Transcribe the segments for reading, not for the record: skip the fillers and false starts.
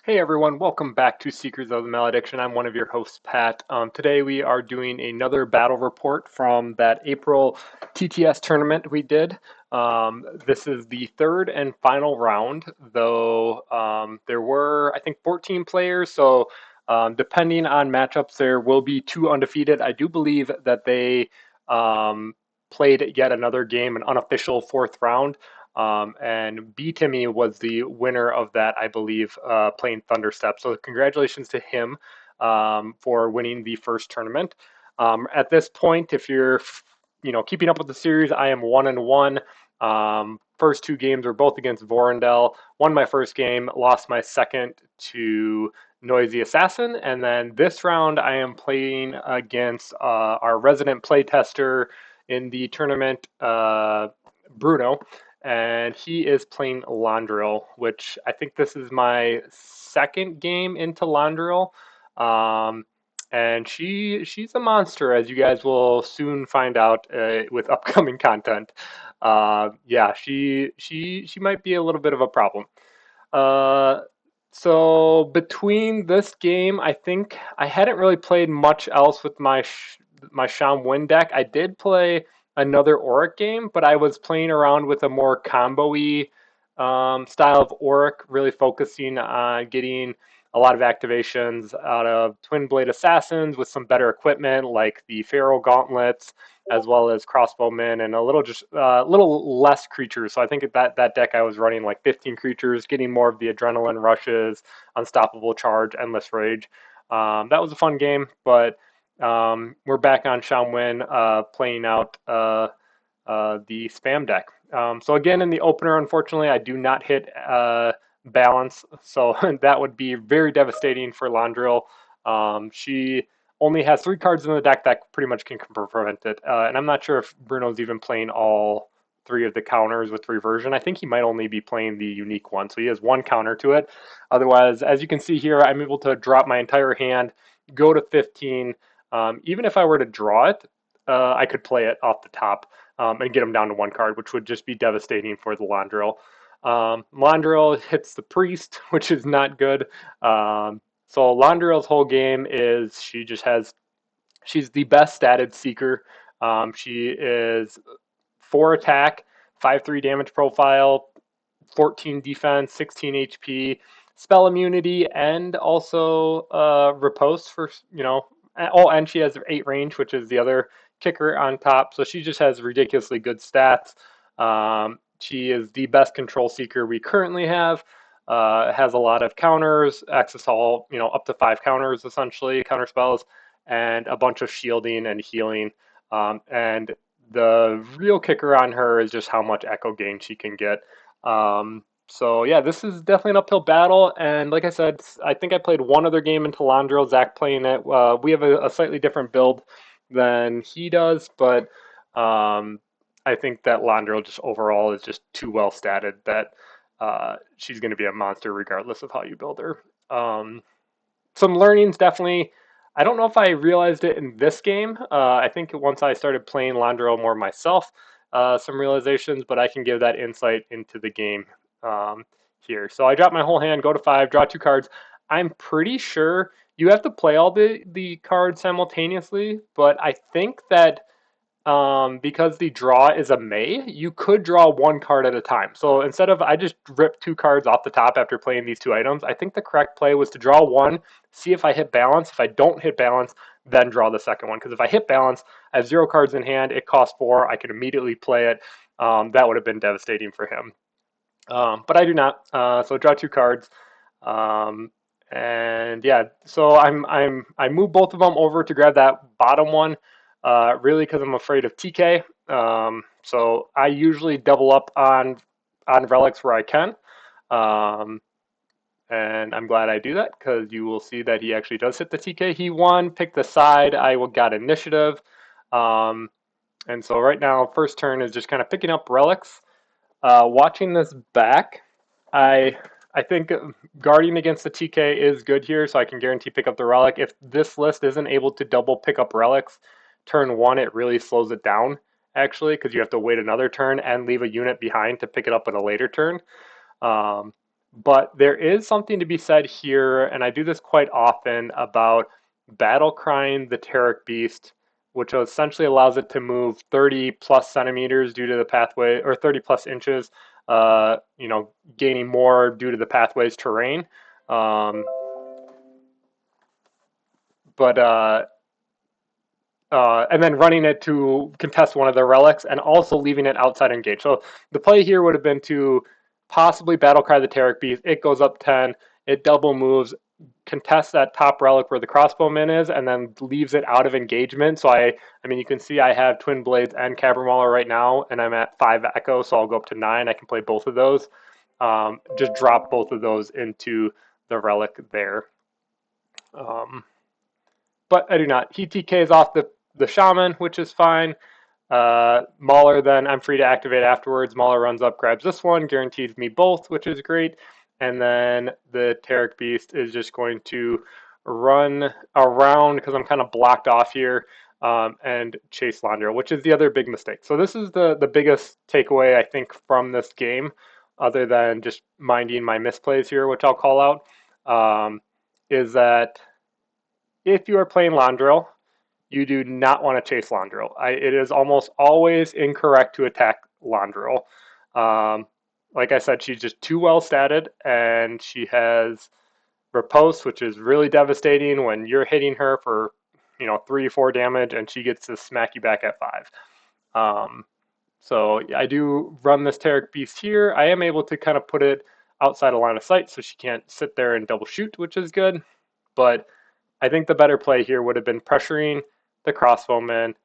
Hey everyone, welcome back to Seekers of the Malediction. I'm one of your hosts, Pat. Today we are doing another battle report from that April TTS tournament we did. This is the third and final round, though there were, I think, 14 players, so depending on matchups, there will be two undefeated. I do believe that they played yet another game, an unofficial fourth round. And B. Timmy was the winner of that, I believe, playing Thunderstep. So congratulations to him for winning the first tournament. At this point, if you're keeping up with the series, I am 1-1. First two games were both against Vorendell. Won my first game, lost my second to Noisy Assassin, and then this round I am playing against our resident playtester in the tournament, Bruno, and he is playing Londriel, which I think this is my second game into Londriel. Um, and she's a monster, as you guys will soon find out with upcoming content. Yeah, she might be a little bit of a problem. Uh, so between this game, I think I hadn't really played much else with my Sham-Win deck. I did play another Auric game, but I was playing around with a more combo-y style of Auric, really focusing on getting a lot of activations out of Twin Blade Assassins with some better equipment like the Pharaoh Gauntlets, as well as crossbowmen and a little less creatures. So I think that deck I was running like 15 creatures, getting more of the adrenaline rushes, unstoppable charge, endless rage. That was a fun game, but we're back on Sham-Win playing out the spam deck. So again, in the opener, unfortunately, I do not hit balance, so that would be very devastating for Londriel. She only has three cards in the deck that pretty much can prevent it, and I'm not sure if Bruno's even playing all three of the counters with reversion. I think he might only be playing the unique one, so he has one counter to it. Otherwise, as you can see here, I'm able to drop my entire hand, go to 15. Even if I were to draw it, I could play it off the top and get him down to one card, which would just be devastating for the Londriel. Londriel hits the priest, which is not good. So Londriel's whole game is she's the best statted seeker. She is 4 attack, 5/3 damage profile, 14 defense, 16 HP, spell immunity, and also riposte for Oh, and she has 8 range, which is the other kicker on top. So she just has ridiculously good stats. She is the best control seeker we currently have. Has a lot of counters, access to all up to 5 counters essentially, counter spells, and a bunch of shielding and healing. And the real kicker on her is just how much echo gain she can get. So yeah, this is definitely an uphill battle, and like I said, I think I played one other game into Londriel. Zach playing it. We have a slightly different build than he does, but I think that Londriel just overall is just too well statted that she's going to be a monster regardless of how you build her. Some learnings definitely. I don't know if I realized it in this game. I think once I started playing Londriel more myself, some realizations, but I can give that insight into the game here. So I drop my whole hand, go to 5, draw 2 cards. I'm pretty sure you have to play all the cards simultaneously, but I think that because the draw is a May, you could draw one card at a time. So instead of I just ripped 2 cards off the top after playing these 2 items, I think the correct play was to draw one, see if I hit balance. If I don't hit balance, then draw the second one. Because if I hit balance, I have 0 cards in hand. It costs 4. I can immediately play it. That would have been devastating for him. But I do not. So draw 2 cards. And yeah, so I move both of them over to grab that bottom one, really because I'm afraid of TK. So I usually double up on relics where I can, um, and I'm glad I do that because you will see that he actually does hit the TK. He won, picked the side. I got initiative, um, and so right now first turn is just kind of picking up relics. Watching this back, I I think guarding against the TK is good here, so I can guarantee pick up the relic. If this list isn't able to double pick up relics, turn one it really slows it down actually because you have to wait another turn and leave a unit behind to pick it up at a later turn. Um, But there is something to be said here, and I do this quite often, about battle crying the Terroric Beast, which essentially allows it to move 30 plus centimeters due to the pathway, or 30 plus inches, gaining more due to the pathway's terrain. Um, but and then running it to contest one of the relics and also leaving it outside engage. So the play here would have been to possibly battle cry the Terroric Beast. It goes up 10, it double moves, contests that top relic where the crossbowman is, and then leaves it out of engagement. So I mean, you can see I have Twin Blades and Cavern Mauler right now, and I'm at 5 Echo, so I'll go up to 9. I can play both of those. Just drop both of those into the relic there. Um, but I do not. He TKs off the Shaman, which is fine. Mauler, then I'm free to activate afterwards. Mauler runs up, grabs this one, guarantees me both, which is great. And then the Terroric Beast is just going to run around because I'm kind of blocked off here, and chase Londriel, which is the other big mistake. So this is the biggest takeaway, I think, from this game, other than just minding my misplays here, which I'll call out, is that if you are playing Londriel, you do not want to chase Londriel. It is almost always incorrect to attack Londriel. Like I said, she's just too well statted, and she has riposte, which is really devastating when you're hitting her for 3 or 4 damage, and she gets to smack you back at 5. So I do run this Terroric Beast here. I am able to kind of put it outside of line of sight, so she can't sit there and double shoot, which is good. But I think the better play here would have been pressuring the crossbowman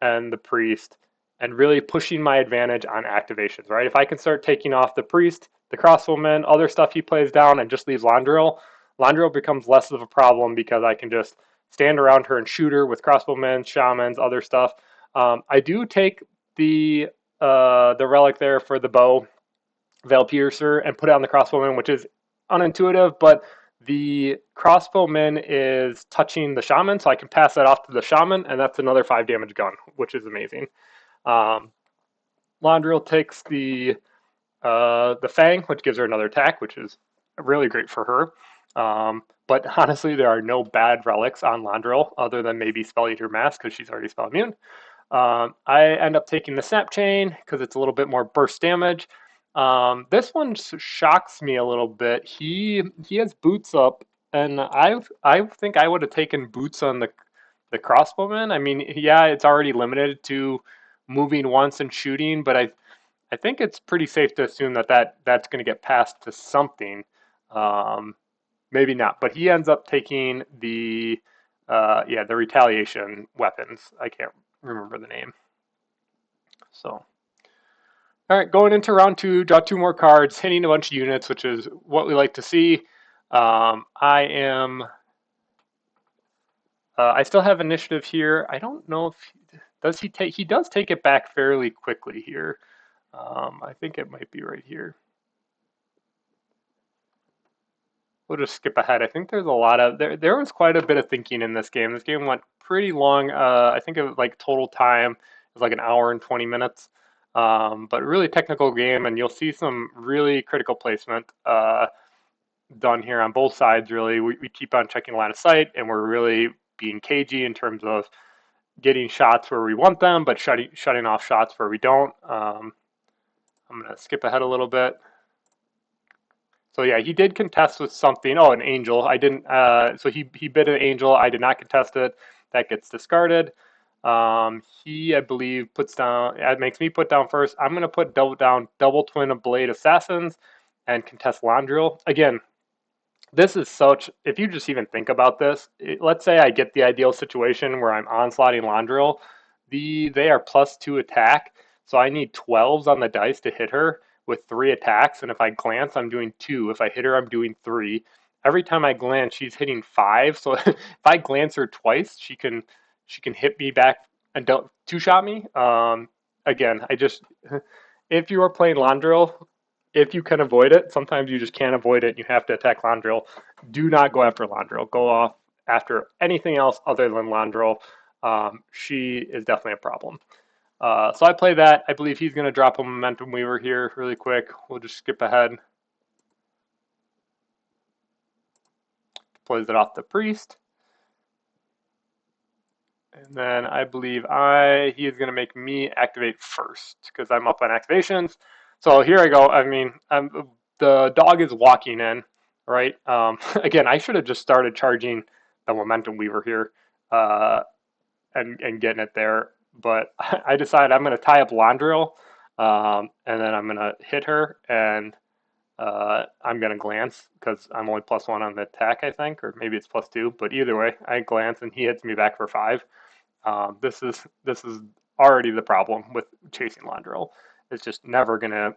and the priest and really pushing my advantage on activations, right? If I can start taking off the priest, the crossbowman, other stuff he plays down, and just leaves Londriel, Londriel becomes less of a problem because I can just stand around her and shoot her with crossbowmen, shamans, other stuff. I do take the relic there for the bow, Veil Piercer, and put it on the crossbowman, which is unintuitive, but the crossbowman is touching the shaman, so I can pass that off to the shaman, and that's another 5 damage gun, which is amazing. Londriel takes the Fang, which gives her another attack, which is really great for her. But honestly, there are no bad relics on Londriel other than maybe Spell Eater Mask because she's already spell immune. I end up taking the Snap Chain because it's a little bit more burst damage. This one shocks me a little bit. He has boots up, and I think I would have taken boots on the crossbowman. I mean, yeah, it's already limited to moving once and shooting, but I think it's pretty safe to assume that's going to get passed to something. Maybe not, but he ends up taking the retaliation weapons. I can't remember the name. So. All right, going into round 2, draw 2 more cards, hitting a bunch of units, which is what we like to see. I still have initiative here. I don't know if he does take it back fairly quickly here. I think it might be right here. We'll just skip ahead. I think there's a lot of there was quite a bit of thinking in this game. This game went pretty long. I think it was like total time was like an hour and 20 minutes. But really technical game, and you'll see some really critical placement done here on both sides. Really, we keep on checking line of sight, and we're really being cagey in terms of getting shots where we want them, but shutting off shots where we don't. I'm gonna skip ahead a little bit. So yeah, he did contest with something. Oh, an angel. I didn't. So he bid an angel. I did not contest it. That gets discarded. He, I believe, puts down. It makes me put down first. I'm gonna put double twin of blade assassins, and contest Londriel again. This is such. If you just even think about this, let's say I get the ideal situation where I'm onslaughting Londriel. They are +2 attack, so I need 12s on the dice to hit her with 3 attacks, and if I glance, I'm doing 2. If I hit her, I'm doing 3. Every time I glance, she's hitting 5. So if I glance her twice, she can hit me back and don't 2-shot me. Again, if you are playing Londriel, if you can avoid it, sometimes you just can't avoid it. You have to attack Londriel. Do not go after Londriel. Go off after anything else other than Londriel. She is definitely a problem. So I play that. I believe he's going to drop a Momentum Weaver here really quick. We'll just skip ahead. plays it off the priest. And then I believe he is going to make me activate first because I'm up on activations. So here I go. I mean, the dog is walking in, right? Again, I should have just started charging the Momentum Weaver here and getting it there. But I decided I'm going to tie up Londriel, and then I'm going to hit her, and I'm going to glance because I'm only +1 on the attack, I think, or maybe it's +2. But either way, I glance, and he hits me back for 5. This is already the problem with chasing Londriel. It's just never gonna,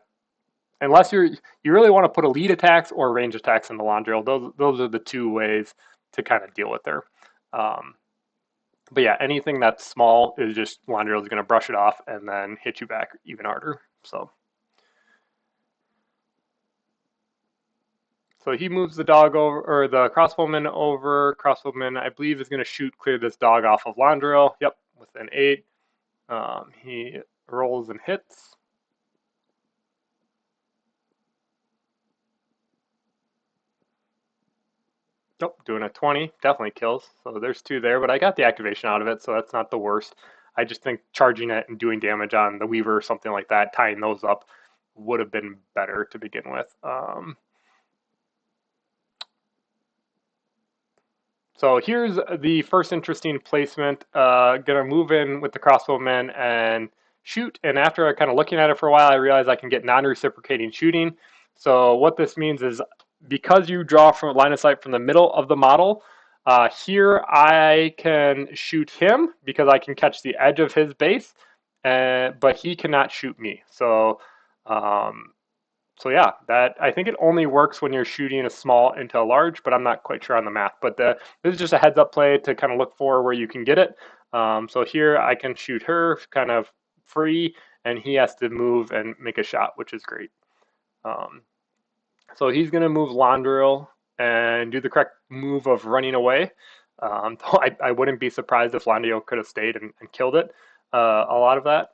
unless you really want to put elite attacks or range attacks into Londriel. Those are the two ways to kind of deal with her. But yeah, anything that's small is just Londriel is going to brush it off and then hit you back even harder. So he moves the dog over, or the crossbowman over. Crossbowman, I believe, is going to clear this dog off of Londriel. Yep, with an 8. He rolls and hits. Nope, doing a 20. Definitely kills. So there's 2 there, but I got the activation out of it, so that's not the worst. I just think charging it and doing damage on the Weaver or something like that, tying those up, would have been better to begin with. So here's the first interesting placement. Gonna move in with the crossbowman and shoot. And after kind of looking at it for a while, I realized I can get non-reciprocating shooting. So what this means is because you draw from line of sight from the middle of the model, here I can shoot him because I can catch the edge of his base, but he cannot shoot me. So yeah, that I think it only works when you're shooting a small into a large, but I'm not quite sure on the math. But this is just a heads up play to kind of look for where you can get it. So here I can shoot her kind of free, and he has to move and make a shot, which is great. So he's going to move Londriel and do the correct move of running away. I wouldn't be surprised if Londriel could have stayed and killed it, a lot of that.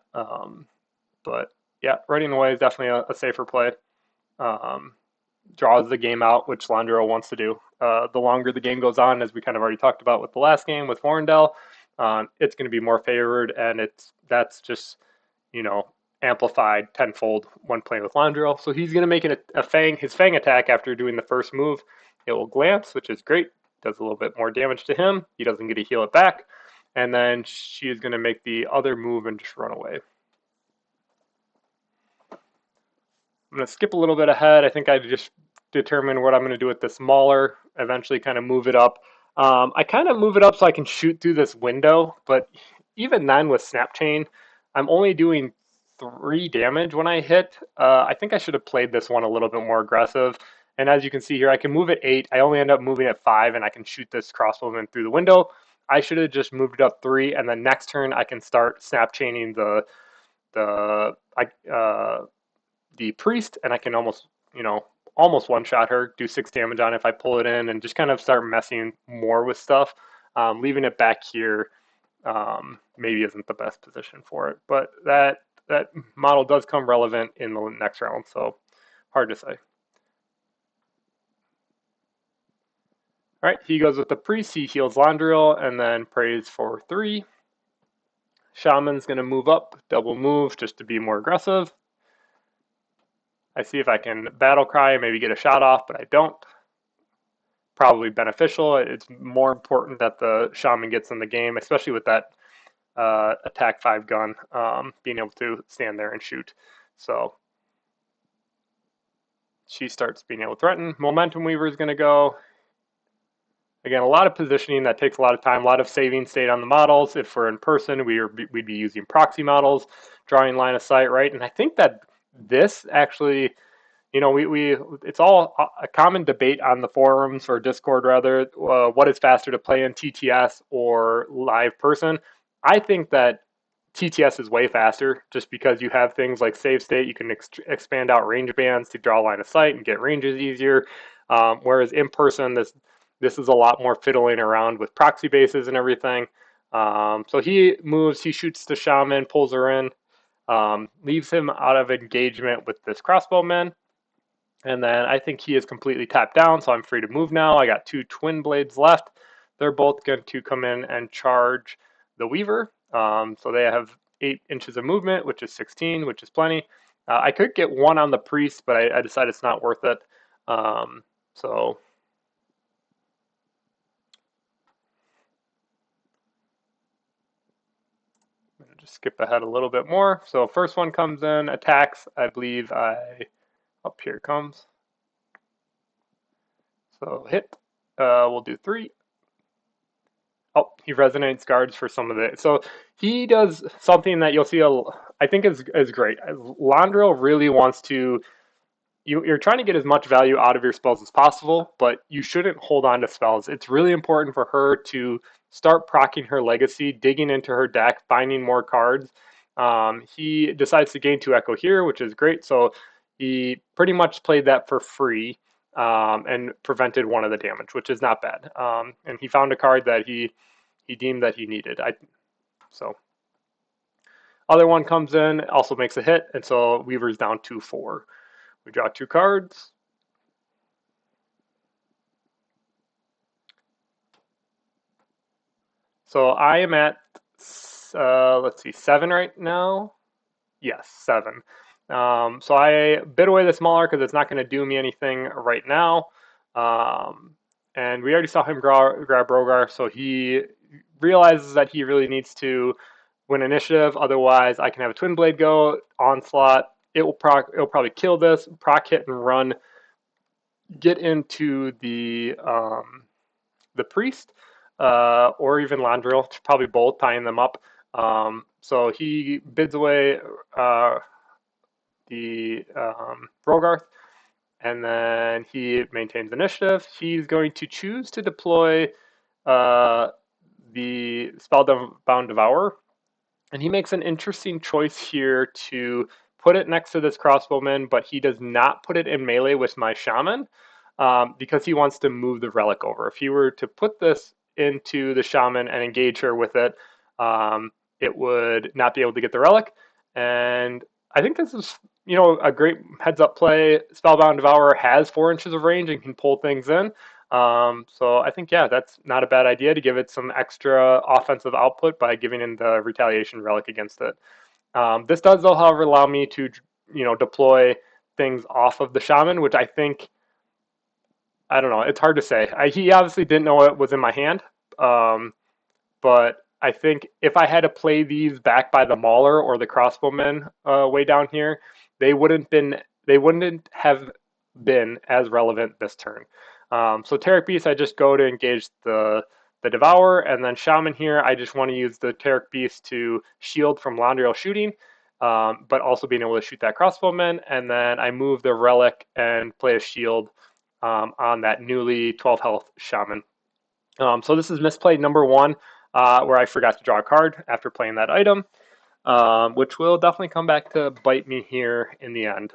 But yeah, running away is definitely a safer play. Draws the game out, which Londriel wants to do. The longer the game goes on, as we kind of already talked about with the last game with Vorendell, it's going to be more favored, and that's just, amplified tenfold when playing with Londriel. So he's going to make his Fang attack after doing the first move. It will glance, which is great. Does a little bit more damage to him. He doesn't get to heal it back. And then she is going to make the other move and just run away. I'm going to skip a little bit ahead. I think I just determined what I'm going to do with this Mauler, eventually kind of move it up. I kind of move it up so I can shoot through this window, but even then with Snap Chain, I'm only doing 3 damage when I hit. I think I should have played this one a little bit more aggressive. And as you can see here, I can move at 8. I only end up moving at 5, and I can shoot this crossbowman through the window. I should have just moved it up 3, and then next turn I can start Snap Chaining the priest, and I can almost one-shot her, do 6 damage on it if I pull it in, and just kind of start messing more with stuff. Leaving it back here maybe isn't the best position for it, but that model does come relevant in the next round, so hard to say. All right, he goes with the priest, he heals Londriel, and then prays for 3. Shaman's going to move up, double move, just to be more aggressive. I see if I can battle cry and maybe get a shot off, but I don't. Probably beneficial. It's more important that the Shaman gets in the game, especially with that attack 5 gun, being able to stand there and shoot. So she starts being able to threaten. Momentum Weaver is going to go. Again, a lot of positioning that takes a lot of time, a lot of saving state on the models. If we're in person, we'd be using proxy models, drawing line of sight, right? And I think that this actually, it's all a common debate on the forums or Discord rather, what is faster to play in TTS or live person. I think that TTS is way faster just because you have things like save state, you can expand out range bands to draw line of sight and get ranges easier. Whereas in person, this is a lot more fiddling around with proxy bases and everything. So he moves, he shoots the Shaman, pulls her in, leaves him out of engagement with this crossbowman. And then I think he is completely tapped down, so I'm free to move now. I got 2 twin blades left. They're both going to come in and charge the Weaver. So they have 8 inches of movement, which is 16, which is plenty. I could get 1 on the priest, but I decided it's not worth it. So I'm going to just skip ahead a little bit more. So first one comes in, attacks. I believe up here it comes. So hit. We'll do 3. Oh, he resonates guards for some of it. So he does something that you'll see, I think is great. Londriel really wants to, you're trying to get as much value out of your spells as possible, but you shouldn't hold on to spells. It's really important for her to start proccing her legacy, digging into her deck, finding more cards. He decides to gain 2 Echo here, which is great. So he pretty much played that for free and prevented 1 of the damage, which is not bad. And he found a card that he deemed that he needed. So other one comes in, also makes a hit, and so Weaver's down 2-4. We draw 2 cards. So I am at let's see, 7 right now. Yes, 7. So I bid away the smaller because it's not going to do me anything right now. And we already saw him grab Rogar, so he realizes that he really needs to win initiative. Otherwise, I can have a Twin Blade go, onslaught. It'll probably kill this, proc hit and run, get into the priest, or even Londriel, probably both, tying them up. So he bids away the Rogarth, and then he maintains initiative. He's going to choose to deploy the Spellbound Devour, and he makes an interesting choice here to put it next to this crossbowman, but he does not put it in melee with my shaman because he wants to move the relic over. If he were to put this into the shaman and engage her with it, it would not be able to get the relic. And I think this is, a great heads up play. Spellbound Devourer has 4 inches of range and can pull things in. So I think, yeah, that's not a bad idea to give it some extra offensive output by giving in the retaliation relic against it. This does, though, however, allow me to, deploy things off of the shaman, which I think, I don't know, it's hard to say. He obviously didn't know it was in my hand, but I think if I had to play these back by the Mauler or the Crossbowmen way down here, they wouldn't have been as relevant this turn. So Taric Beast, I just go to engage the Devourer, and then Shaman here, I just want to use the Taric Beast to shield from Londriel shooting, but also being able to shoot that Crossbowman, and then I move the Relic and play a shield on that newly 12 health Shaman. So this is misplay number 1, where I forgot to draw a card after playing that item, which will definitely come back to bite me here in the end,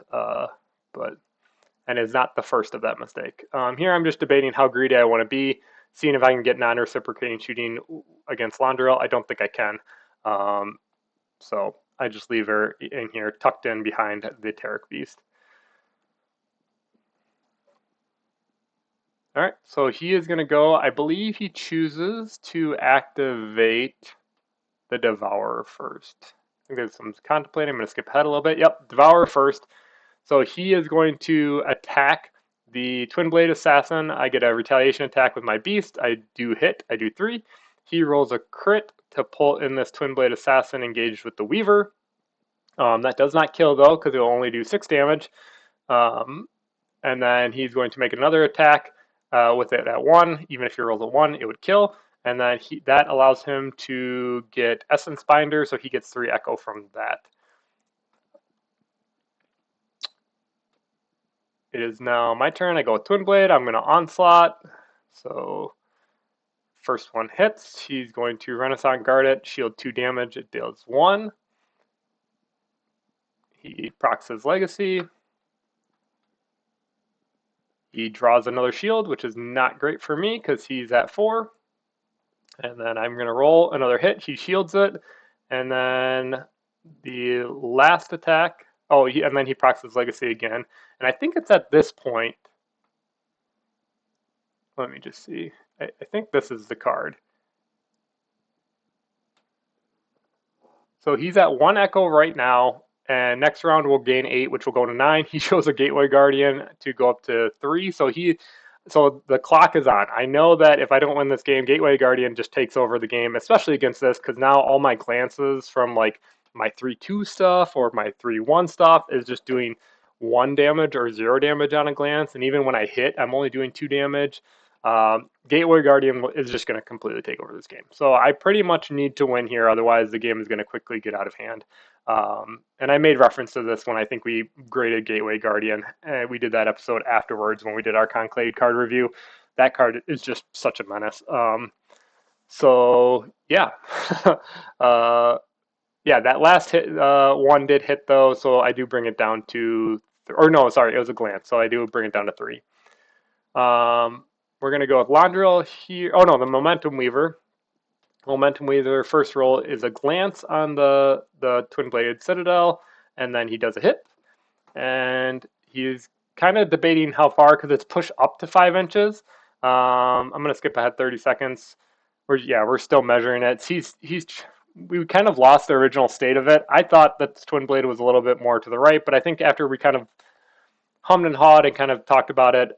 and is not the first of that mistake. Here I'm just debating how greedy I want to be, seeing if I can get non-reciprocating shooting against Londriel. I don't think I can, so I just leave her in here tucked in behind the Taric Beast. All right, so he is going to go. I believe he chooses to activate the Devourer first. I think there's some contemplating. I'm going to skip ahead a little bit. Yep, Devourer first. So he is going to attack the Twin Blade Assassin. I get a retaliation attack with my beast. I do hit. I do 3. He rolls a crit to pull in this Twin Blade Assassin engaged with the Weaver. That does not kill, though, because it will only do 6 damage. And then he's going to make another attack with it at 1. Even if he rolls a 1, it would kill. And then that allows him to get Essence Binder, so he gets 3 Echo from that. It is now my turn. I go with Twin Blade. I'm going to Onslaught. So first one hits. He's going to Renaissance Guard it, shield 2 damage. It deals 1. He procs his Legacy. He draws another shield, which is not great for me because he's at 4. And then I'm going to roll another hit. He shields it. And then the last attack, Oh, and then he procs his legacy again. And I think it's at this point. Let me just see. I think this is the card. So he's at 1 Echo right now, and next round we'll gain 8, which will go to 9. He shows a Gateway Guardian to go up to 3. So the clock is on. I know that if I don't win this game, Gateway Guardian just takes over the game, especially against this, because now all my glances from like my 3/2 stuff or my 3/1 stuff is just doing 1 damage or 0 damage on a glance, and even when I hit, I'm only doing 2 damage. Gateway Guardian is just going to completely take over this game. So I pretty much need to win here, otherwise the game is going to quickly get out of hand. And I made reference to this when I think we graded Gateway Guardian. We did that episode afterwards when we did our Conclave card review. That card is just such a menace. So yeah, yeah, that last hit one did hit though, so I do bring it down to, or no, sorry, it was a glance, so I do bring it down to 3. We're going to go with Londriel here. Oh no, the Momentum Weaver. Momentum Weaver first roll is a glance on the Twin-Bladed Citadel, and then he does a hit. And he's kind of debating how far, because it's pushed up to 5 inches. I'm going to skip ahead 30 seconds. We're still measuring it. We kind of lost the original state of it. I thought that Twin Blade was a little bit more to the right, but I think after we kind of hummed and hawed and kind of talked about it,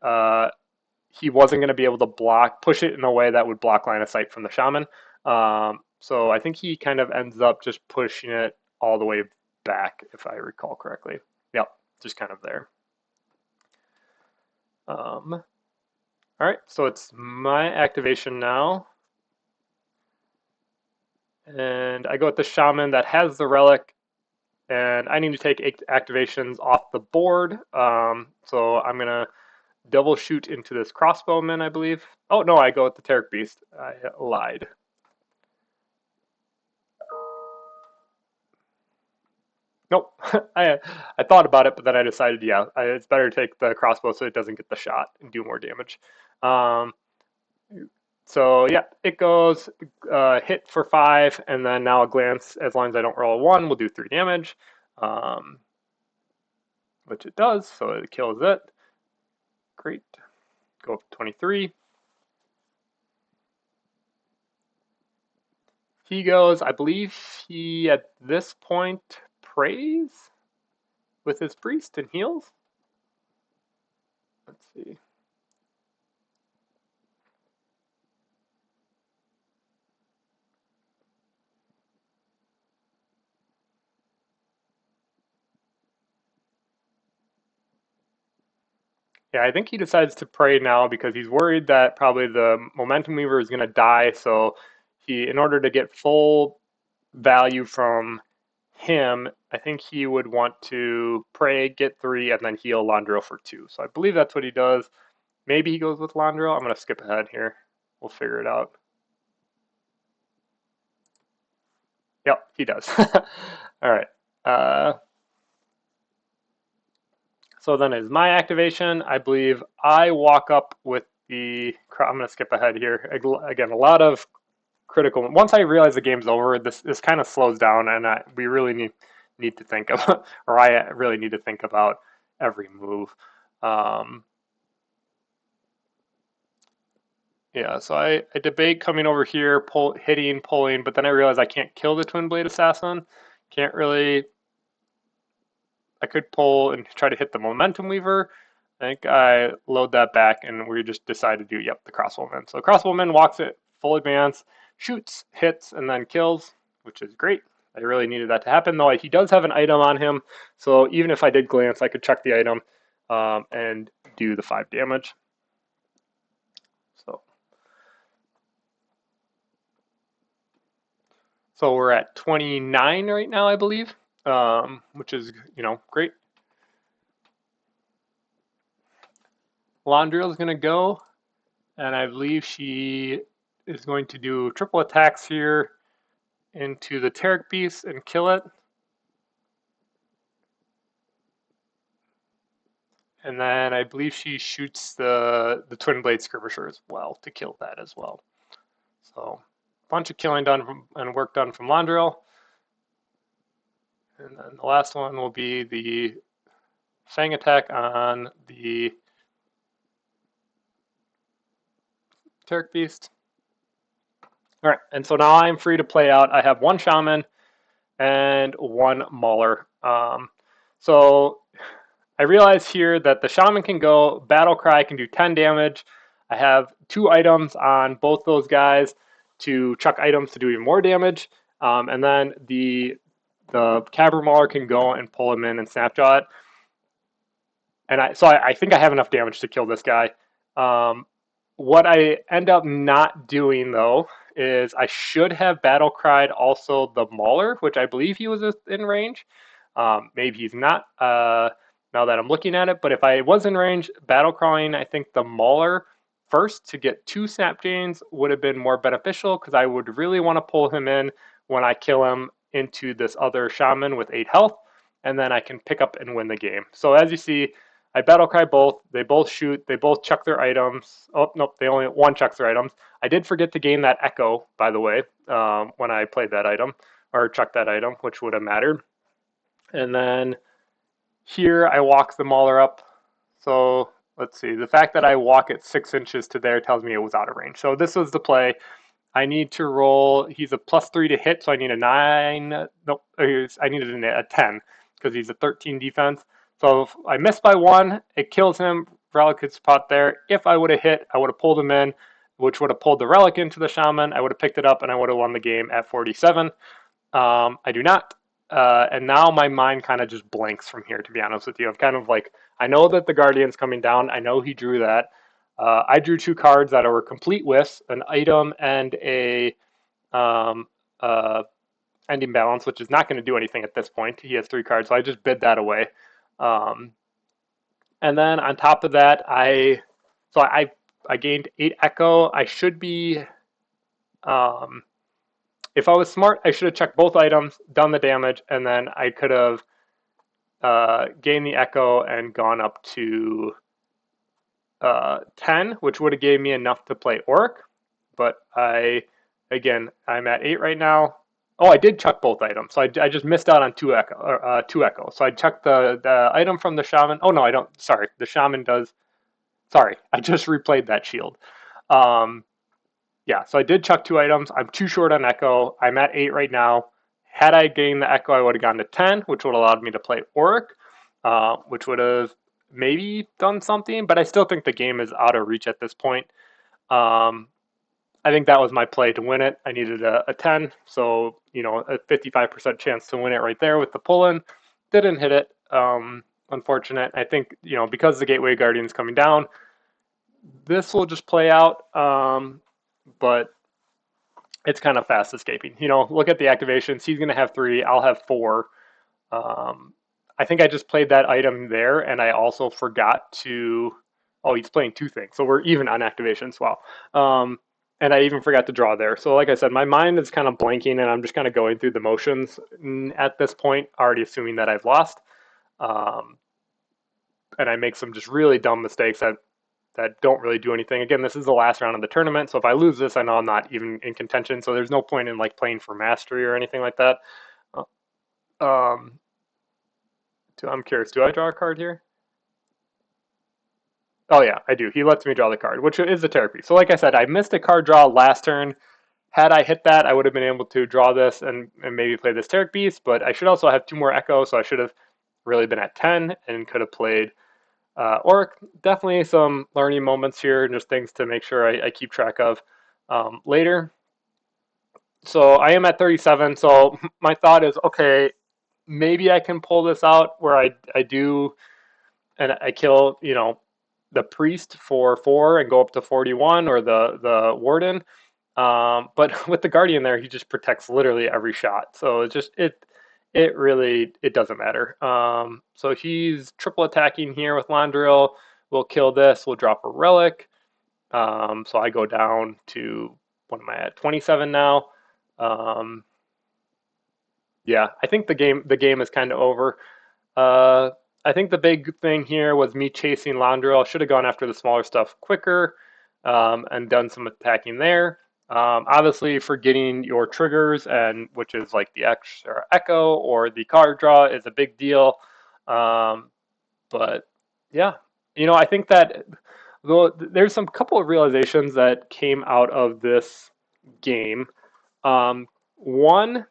he wasn't going to be able to push it in a way that would block line of sight from the shaman. So I think he kind of ends up just pushing it all the way back, if I recall correctly. Yep, just kind of there. All right, so it's my activation now. And I go with the shaman that has the relic, and I need to take 8 activations off the board. So I'm going to double shoot into this crossbowman, I believe. Oh, no, I go with the Terric Beast. I lied. Nope. I thought about it, but then I decided, yeah, it's better to take the crossbow so it doesn't get the shot and do more damage. So yeah, it goes hit for 5, and then now a glance, as long as I don't roll a 1, will do 3 damage, which it does, so it kills it. Great. Go up to 23. He goes, I believe he, at this point, prays with his priest and heals. Let's see. Yeah, I think he decides to pray now because he's worried that probably the Momentum Weaver is going to die. So in order to get full value from him, I think he would want to pray, get 3, and then heal Londriel for 2. So I believe that's what he does. Maybe he goes with Londriel. I'm going to skip ahead here. We'll figure it out. Yep, he does. All right. So then is my activation. I believe I walk up with the, I'm going to skip ahead here. Again, a lot of critical. Once I realize the game's over, this kind of slows down, and we really need to think about, or I really need to think about every move. Yeah, so I debate coming over here, hitting, pulling, but then I realize I can't kill the Twin Blade Assassin. Can't really. I could pull and try to hit the Momentum Weaver. I think I load that back, and we just decide to do, yep, the Crossbowman. So Crossbowman walks it full advance, shoots, hits, and then kills, which is great. I really needed that to happen, though he does have an item on him, so even if I did glance, I could check the item and do the 5 damage. So we're at 29 right now, I believe, which is, great. Londriel is going to go, and I believe she is going to do triple attacks here into the Terric Beast and kill it. And then I believe she shoots the Twin Blade Skirmisher as well to kill that as well. So a bunch of killing done and work done from Londriel. And then the last one will be the Fang attack on the Turk Beast. All right, and so now I'm free to play out. I have one Shaman and one Mauler. So I realize here that the Shaman can go, Battle Cry can do 10 damage. I have 2 items on both those guys to chuck items to do even more damage. And then the Caber Mauler can go and pull him in and Snapjaw it. And I think I have enough damage to kill this guy. What I end up not doing though is I should have battle cried also the Mauler, which I believe he was in range. Maybe he's not now that I'm looking at it, but if I was in range, battle crying, I think the Mauler first to get 2 snap chains would have been more beneficial because I would really want to pull him in when I kill him into this other Shaman with 8 health, and then I can pick up and win the game. So as you see, I battle cry both. They both shoot. They both chuck their items. Oh, nope, they only one chucks their items. I did forget to gain that echo, by the way, when I played that item, or chucked that item, which would have mattered. And then here I walk the Mauler up. So let's see. The fact that I walk it 6 inches to there tells me it was out of range. So this was the play. I need to roll. He's a +3 to hit, so I need a 9. Nope, I needed a 10 because he's a 13 defense. So if I miss by 1, it kills him. Relic could spot there. If I would have hit, I would have pulled him in, which would have pulled the Relic into the Shaman. I would have picked it up, and I would have won the game at 47. I do not. And now my mind kind of just blanks from here, to be honest with you. I'm kind of like, I know that the Guardian's coming down. I know he drew that. I drew 2 cards that were complete whiffs, an item and a ending balance, which is not going to do anything at this point. He has 3 cards, so I just bid that away. And then on top of that, I gained 8 echo. I should be, if I was smart, I should have checked both items, done the damage, and then I could have gained the echo and gone up to 10, which would have gave me enough to play Auric. But again, I'm at 8 right now. Oh, I did chuck both items, so I just missed out on 2 echo. So I chucked the item from the Shaman. Oh no, I don't. Sorry, the Shaman does. Sorry, I just replayed that shield. Yeah, so I did chuck 2 items. I'm too short on echo. I'm at 8 right now. Had I gained the echo, I would have gone to 10, which would have allowed me to play Auric, which would have maybe done something. But I still think the game is out of reach at this point. I think that was my play to win it. I needed a 10, so a 55% chance to win it right there with the pull-in. Didn't hit it. Unfortunate. I think because the Gateway Guardian's coming down, this will just play out. But it's kind of fast escaping. Look at the activations. He's going to have 3. I'll have 4. I think I just played that item there, and I also forgot to. Oh, he's playing 2 things, so we're even on activations. Wow. And I even forgot to draw there. So like I said, my mind is kind of blanking, and I'm just kind of going through the motions at this point, already assuming that I've lost. And I make some just really dumb mistakes that don't really do anything. Again, this is the last round of the tournament, so if I lose this, I know I'm not even in contention, so there's no point in like playing for mastery or anything like that. I'm curious, do I draw a card here? Oh yeah, I do. He lets me draw the card, which is the therapy. So like I said, I missed a card draw last turn. Had I hit that, I would have been able to draw this and maybe play this Taric Beast, but I should also have 2 more Echo, so I should have really been at 10 and could have played Auric. Definitely some learning moments here and just things to make sure I keep track of later. So I am at 37, so my thought is, okay, maybe I can pull this out where I do, and I kill, the priest for 4 and go up to 41, or the warden. But with the guardian there, he just protects literally every shot. So it really doesn't matter. So he's triple attacking here with Londriel. We'll kill this. We'll drop a relic. So I go down to, what am I at? 27 now. Yeah, I think the game is kind of over. I think the big thing here was me chasing Londriel. Should have gone after the smaller stuff quicker and done some attacking there. Obviously, for getting your triggers, and which is like the extra echo or the card draw, is a big deal. Um, but yeah, I think that there's some couple of realizations that came out of this game. One,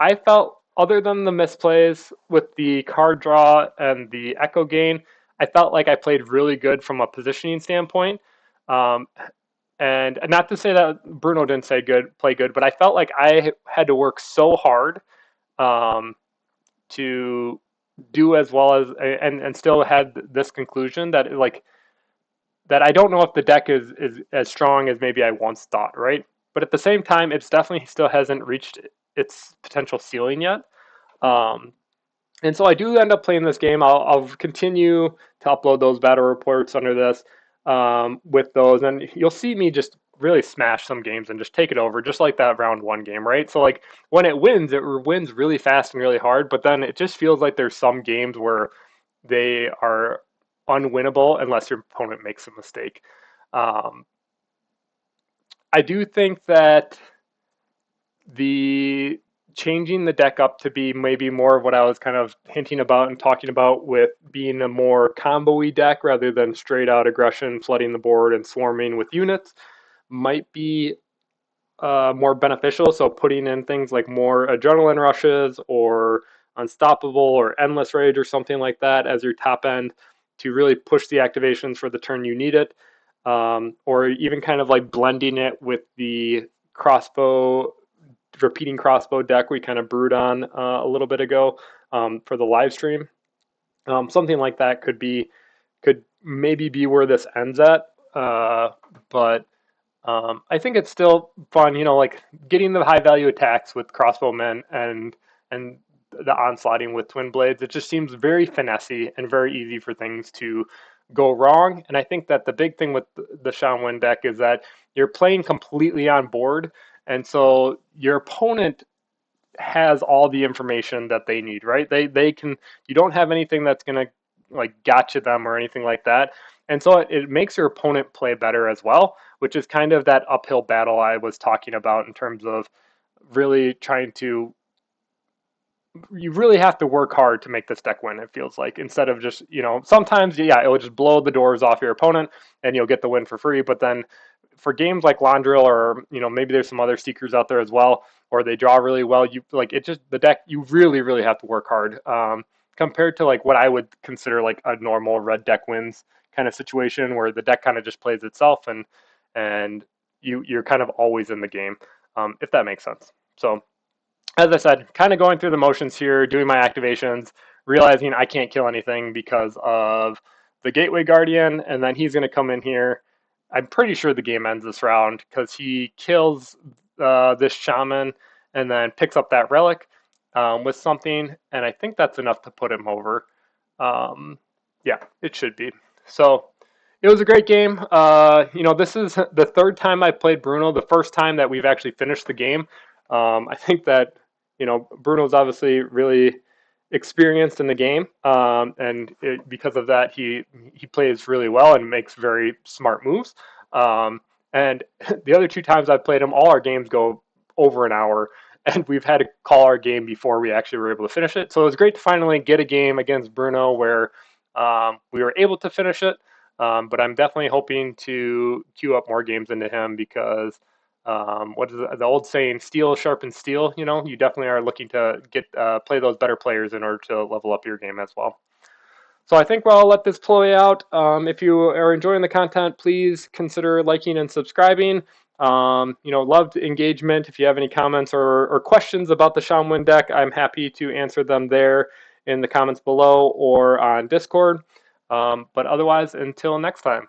I felt, other than the misplays with the card draw and the echo gain, I felt like I played really good from a positioning standpoint. Um, and not to say that Bruno didn't play good, but I felt like I had to work so hard um, to do as well as and still had this conclusion that that I don't know if the deck is as strong as maybe I once thought, right? But at the same time, it's definitely still hasn't reached its potential ceiling yet. Um, and so I do end up playing this game. I'll continue to upload those battle reports under this with those, and you'll see me just really smash some games and just take it over, just like that round one game, right? So like when it wins really fast and really hard, but then it just feels like there's some games where they are unwinnable unless your opponent makes a mistake. Um, I do think that the changing the deck up to be maybe more of what I was kind of hinting about and talking about with being a more combo-y deck rather than straight out aggression, flooding the board and swarming with units might be more beneficial. So putting in things like more adrenaline rushes or unstoppable or endless rage or something like that as your top end to really push the activations for the turn you need it. Or even kind of like blending it with the crossbow repeating crossbow deck we kind of brewed on a little bit ago for the live stream. Something like that could maybe be where this ends at, but I think it's still fun. Like getting the high value attacks with crossbowmen and the onslaughting with twin blades. It just seems very finessey and very easy for things to go wrong. And I think that the big thing with the Sham-Win deck is that you're playing completely on board, and so your opponent has all the information that they need, right? They can you don't have anything that's gonna like gotcha them or anything like that. And so it makes your opponent play better as well, which is kind of that uphill battle I was talking about in terms of really trying to you really have to work hard to make this deck win, it feels like, instead of just, sometimes, yeah, it will just blow the doors off your opponent and you'll get the win for free. But then for games like Londriel or, maybe there's some other seekers out there as well, or they draw really well, you like it just, the deck, you really, really have to work hard compared to like what I would consider like a normal red deck wins kind of situation where the deck kind of just plays itself and you're kind of always in the game, if that makes sense. So, as I said, kind of going through the motions here, doing my activations, realizing I can't kill anything because of the Gateway Guardian, and then he's going to come in here. I'm pretty sure the game ends this round because he kills this shaman and then picks up that relic with something, and I think that's enough to put him over. Yeah, it should be. So it was a great game. This is the third time I played Bruno. The first time that we've actually finished the game. I think that Bruno's obviously really experienced in the game, and because of that, he plays really well and makes very smart moves. And the other two times I've played him, all our games go over an hour, and we've had to call our game before we actually were able to finish it. So it was great to finally get a game against Bruno where we were able to finish it. But I'm definitely hoping to queue up more games into him because what is the old saying? Steel sharpens steel. You definitely are looking to get play those better players in order to level up your game as well. So I think I'll let this play out. If you are enjoying the content, please consider liking and subscribing. Loved engagement. If you have any comments or questions about the Sham-Win deck, I'm happy to answer them there in the comments below or on Discord. But otherwise, until next time.